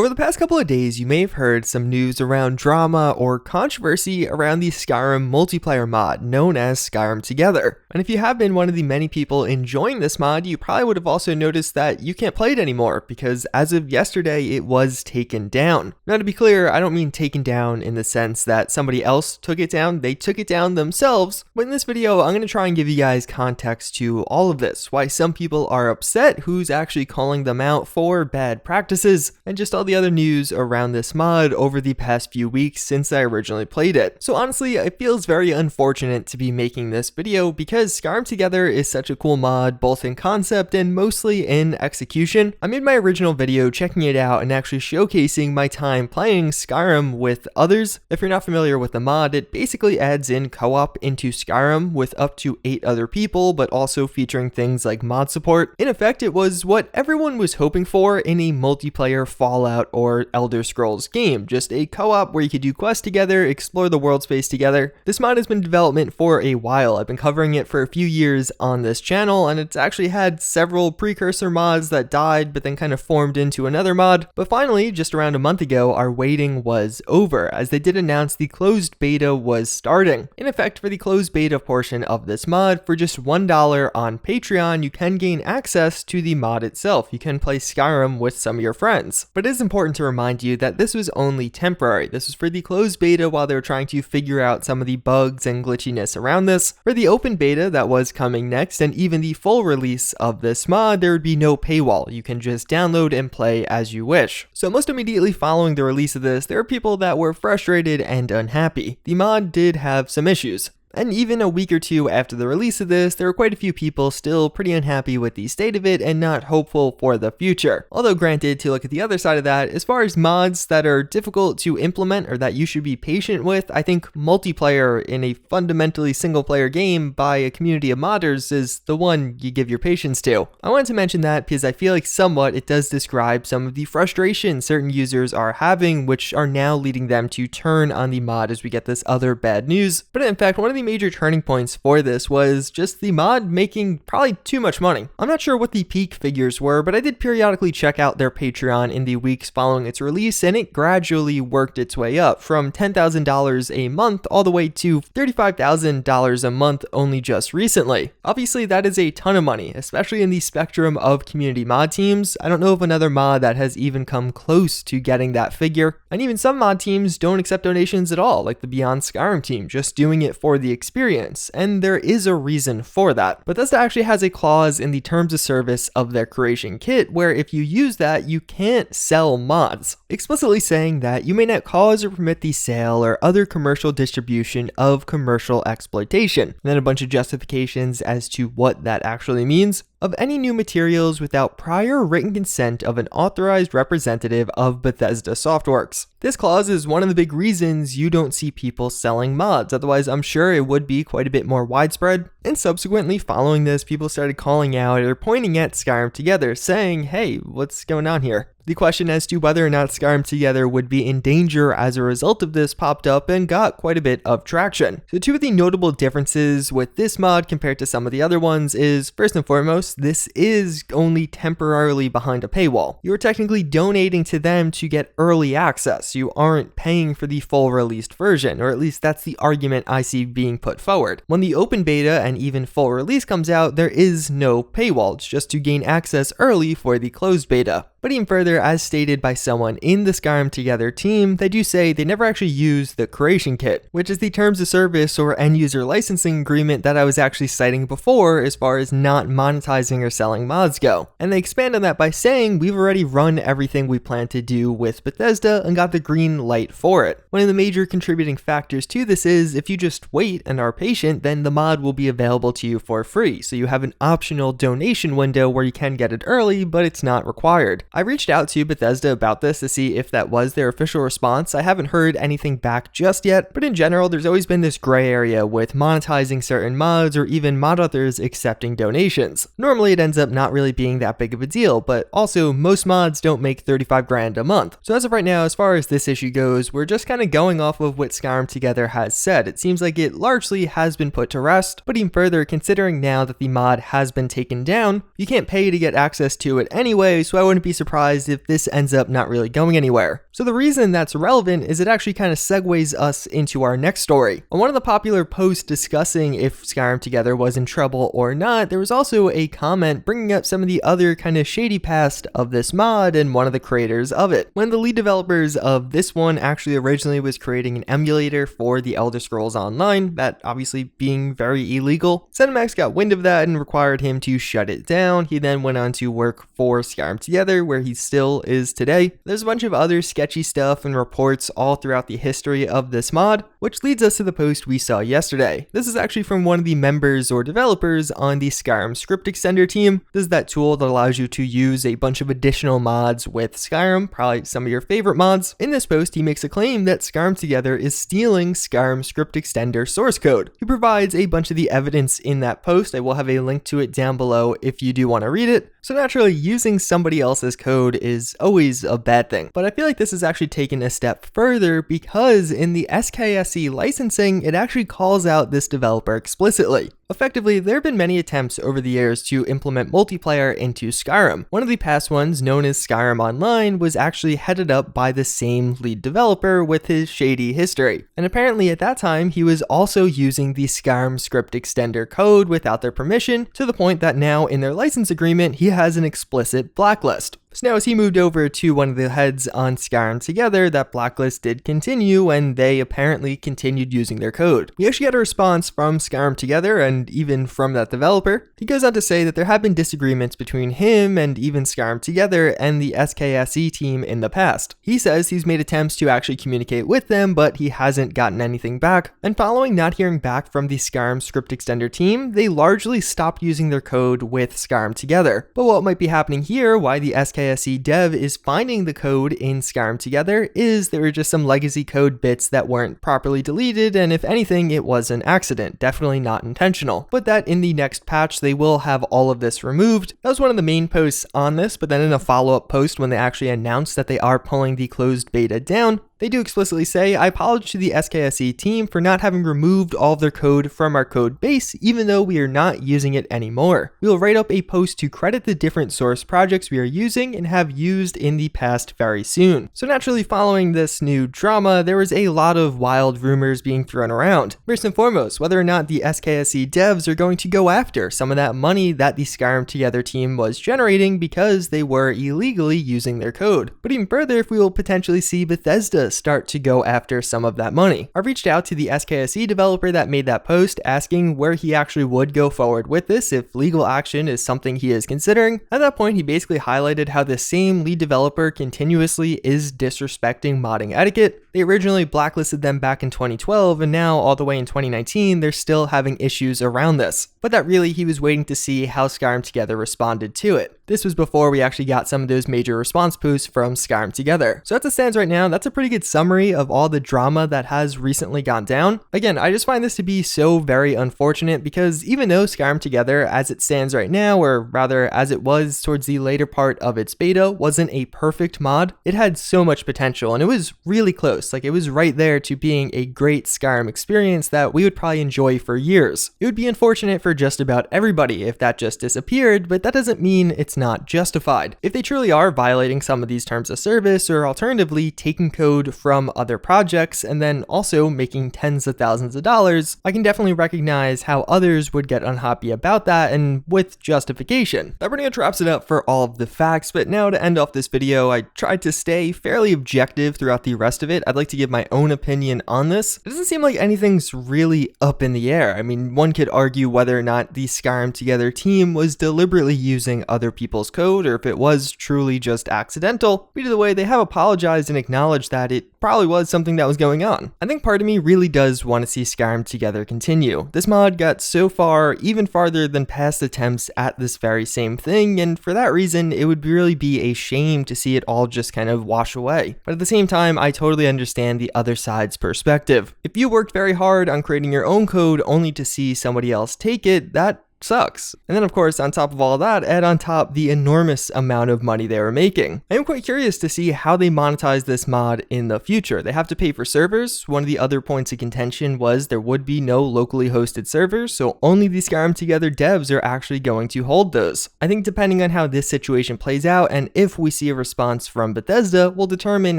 Over the past couple of days, you may have heard some news around drama or controversy around the Skyrim Multiplayer mod known as Skyrim Together. And if you have been one of the many people enjoying this mod, you probably would have also noticed that you can't play it anymore because as of yesterday, it was taken down. Now to be clear, I don't mean taken down in the sense that somebody else took it down, they took it down themselves. But in this video, I'm going to try and give you guys context to all of this, why some people are upset, who's actually calling them out for bad practices, and just all the other news around this mod over the past few weeks since I originally played it. So honestly, it feels very unfortunate to be making this video because Skyrim Together is such a cool mod, both in concept and mostly in execution. I made my original video checking it out and actually showcasing my time playing Skyrim with others. If you're not familiar with the mod, it basically adds in co-op into Skyrim with up to 8 other people, but also featuring things like mod support. In effect, it was what everyone was hoping for in a multiplayer Fallout or Elder Scrolls game, just a co-op where you could do quests together, explore the world space together. This mod has been in development for a while. I've been covering it for a few years on this channel, and it's actually had several precursor mods that died but then kind of formed into another mod. But finally, just around a month ago, our waiting was over as they did announce the closed beta was starting. In effect, for the closed beta portion of this mod, for just $1 on Patreon, you can gain access to the mod itself. You can play Skyrim with some of your friends. But it is important to remind you that this was only temporary. This was for the closed beta while they were trying to figure out some of the bugs and glitchiness around this. For the open beta that was coming next, and even the full release of this mod, there would be no paywall. You can just download and play as you wish. So most immediately following the release of this, there were people that were frustrated and unhappy. The mod did have some issues. And even a week or two after the release of this, there were quite a few people still pretty unhappy with the state of it and not hopeful for the future. Although granted, to look at the other side of that, as far as mods that are difficult to implement or that you should be patient with, I think multiplayer in a fundamentally single player game by a community of modders is the one you give your patience to. I wanted to mention that because I feel like somewhat it does describe some of the frustration certain users are having, which are now leading them to turn on the mod as we get this other bad news. But in fact, one of the major turning points for this was just the mod making probably too much money. I'm not sure what the peak figures were, but I did periodically check out their Patreon in the weeks following its release, and it gradually worked its way up from $10,000 a month all the way to $35,000 a month only just recently. Obviously, that is a ton of money, especially in the spectrum of community mod teams. I don't know of another mod that has even come close to getting that figure. And even some mod teams don't accept donations at all, like the Beyond Skyrim team, just doing it for the experience, and there is a reason for that. Bethesda actually has a clause in the terms of service of their creation kit where if you use that, you can't sell mods, explicitly saying that you may not cause or permit the sale or other commercial distribution of commercial exploitation. And then a bunch of justifications as to what that actually means. Of any new materials without prior written consent of an authorized representative of Bethesda Softworks. This clause is one of the big reasons you don't see people selling mods, otherwise I'm sure it would be quite a bit more widespread. And subsequently following this, people started calling out or pointing at Skyrim Together, saying, hey, what's going on here? The question as to whether or not Skyrim Together would be in danger as a result of this popped up and got quite a bit of traction. So two of the notable differences with this mod compared to some of the other ones is, first and foremost, this is only temporarily behind a paywall. You're technically donating to them to get early access. You aren't paying for the full released version, or at least that's the argument I see being put forward. When the open beta and even full release comes out, there is no paywall. It's just to gain access early for the closed beta. But even further, as stated by someone in the Skyrim Together team, they do say they never actually use the creation kit, which is the terms of service or end user licensing agreement that I was actually citing before as far as not monetizing or selling mods go. And they expand on that by saying we've already run everything we plan to do with Bethesda and got the green light for it. One of the major contributing factors to this is if you just wait and are patient, then the mod will be available to you for free. So you have an optional donation window where you can get it early, but it's not required. I reached out to Bethesda about this to see if that was their official response. I haven't heard anything back just yet, but in general, there's always been this gray area with monetizing certain mods or even mod authors accepting donations. Normally, it ends up not really being that big of a deal, but also most mods don't make 35 grand a month. So as of right now, as far as this issue goes, we're just kind of going off of what Skyrim Together has said. It seems like it largely has been put to rest, but even further, considering now that the mod has been taken down, you can't pay to get access to it anyway, so I wouldn't be surprised if this ends up not really going anywhere. So the reason that's relevant is it actually kind of segues us into our next story. On one of the popular posts discussing if Skyrim Together was in trouble or not, there was also a comment bringing up some of the other kind of shady past of this mod and one of the creators of it. One of the lead developers of this one actually originally was creating an emulator for the Elder Scrolls Online, that obviously being very illegal. ZeniMax got wind of that and required him to shut it down. He then went on to work for Skyrim Together, where he still is today. There's a bunch of other sketchy stuff and reports all throughout the history of this mod, which leads us to the post we saw yesterday. This is actually from one of the members or developers on the Skyrim script extender team. This is that tool that allows you to use a bunch of additional mods with Skyrim, probably some of your favorite mods. In this post, he makes a claim that Skyrim Together is stealing Skyrim script extender source code. He provides a bunch of the evidence in that post. I will have a link to it down below if you do want to read it. So naturally, using somebody else's code is always a bad thing. But I feel like this is actually taken a step further, because in the SKSE licensing, it actually calls out this developer explicitly. Effectively, there have been many attempts over the years to implement multiplayer into Skyrim. One of the past ones, known as Skyrim Online, was actually headed up by the same lead developer with his shady history. And apparently at that time, he was also using the Skyrim script extender code without their permission, to the point that now in their license agreement, he has an explicit blacklist. So now as he moved over to one of the heads on Skyrim Together, that blacklist did continue, and they apparently continued using their code. We actually got a response from Skyrim Together and even from that developer. He goes on to say that there have been disagreements between him and even Skyrim Together and the SKSE team in the past. He says he's made attempts to actually communicate with them, but he hasn't gotten anything back. And following not hearing back from the Skyrim script extender team, they largely stopped using their code with Skyrim Together. But what might be happening here, why the SKSE dev is finding the code in Skyrim Together, is there were just some legacy code bits that weren't properly deleted, and if anything, it was an accident, definitely not intentional. But that in the next patch, they will have all of this removed. That was one of the main posts on this, but then in a follow-up post when they actually announced that they are pulling the closed beta down, they do explicitly say, "I apologize to the SKSE team for not having removed all of their code from our code base, even though we are not using it anymore. We will write up a post to credit the different source projects we are using and have used in the past very soon." So naturally, following this new drama, there was a lot of wild rumors being thrown around. First and foremost, whether or not the SKSE devs are going to go after some of that money that the Skyrim Together team was generating because they were illegally using their code. But even further, if we will potentially see Bethesda start to go after some of that money. I reached out to the SKSE developer that made that post, asking where he actually would go forward with this if legal action is something he is considering. At that point, he basically highlighted how the same lead developer continuously is disrespecting modding etiquette. They originally blacklisted them back in 2012, and now all the way in 2019, they're still having issues around this. But that really, he was waiting to see how Skyrim Together responded to it. This was before we actually got some of those major response posts from Skyrim Together. So as it stands right now, that's a pretty good summary of all the drama that has recently gone down. Again, I just find this to be so very unfortunate, because even though Skyrim Together, as it stands right now, or rather as it was towards the later part of its beta, wasn't a perfect mod, it had so much potential, and it was really close. Like, it was right there to being a great Skyrim experience that we would probably enjoy for years. It would be unfortunate for just about everybody if that just disappeared, but that doesn't mean it's not justified. If they truly are violating some of these terms of service, or alternatively taking code from other projects and then also making tens of thousands of dollars, I can definitely recognize how others would get unhappy about that, and with justification. That pretty much wraps it up for all of the facts, but now to end off this video, I tried to stay fairly objective throughout the rest of it. I'd like to give my own opinion on this. It doesn't seem like anything's really up in the air. I mean, one could argue whether or not the Skyrim Together team was deliberately using other people's code, or if it was truly just accidental. But either way, they have apologized and acknowledged that it probably was something that was going on. I think part of me really does want to see Skyrim Together continue. This mod got so far, even farther than past attempts at this very same thing, and for that reason, it would really be a shame to see it all just kind of wash away. But at the same time, I totally understand the other side's perspective. If you worked very hard on creating your own code only to see somebody else take it, that sucks. And then of course, on top of all that, add on top the enormous amount of money they were making. I am quite curious to see how they monetize this mod in the future. They have to pay for servers. One of the other points of contention was there would be no locally hosted servers, so only the Skyrim Together devs are actually going to hold those. I think depending on how this situation plays out and if we see a response from Bethesda will determine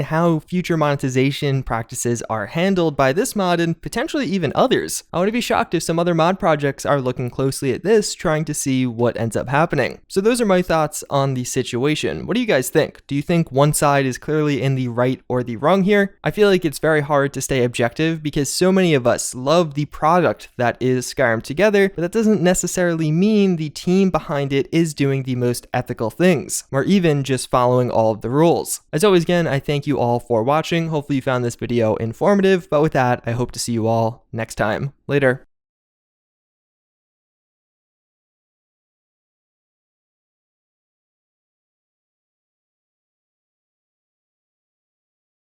how future monetization practices are handled by this mod and potentially even others. I wouldn't be shocked if some other mod projects are looking closely at this, trying to see what ends up happening. So those are my thoughts on the situation. What do you guys think? Do you think one side is clearly in the right or the wrong here? I feel like it's very hard to stay objective because so many of us love the product that is Skyrim Together, but that doesn't necessarily mean the team behind it is doing the most ethical things, or even just following all of the rules. As always, again, I thank you all for watching. Hopefully you found this video informative, but with that, I hope to see you all next time. Later.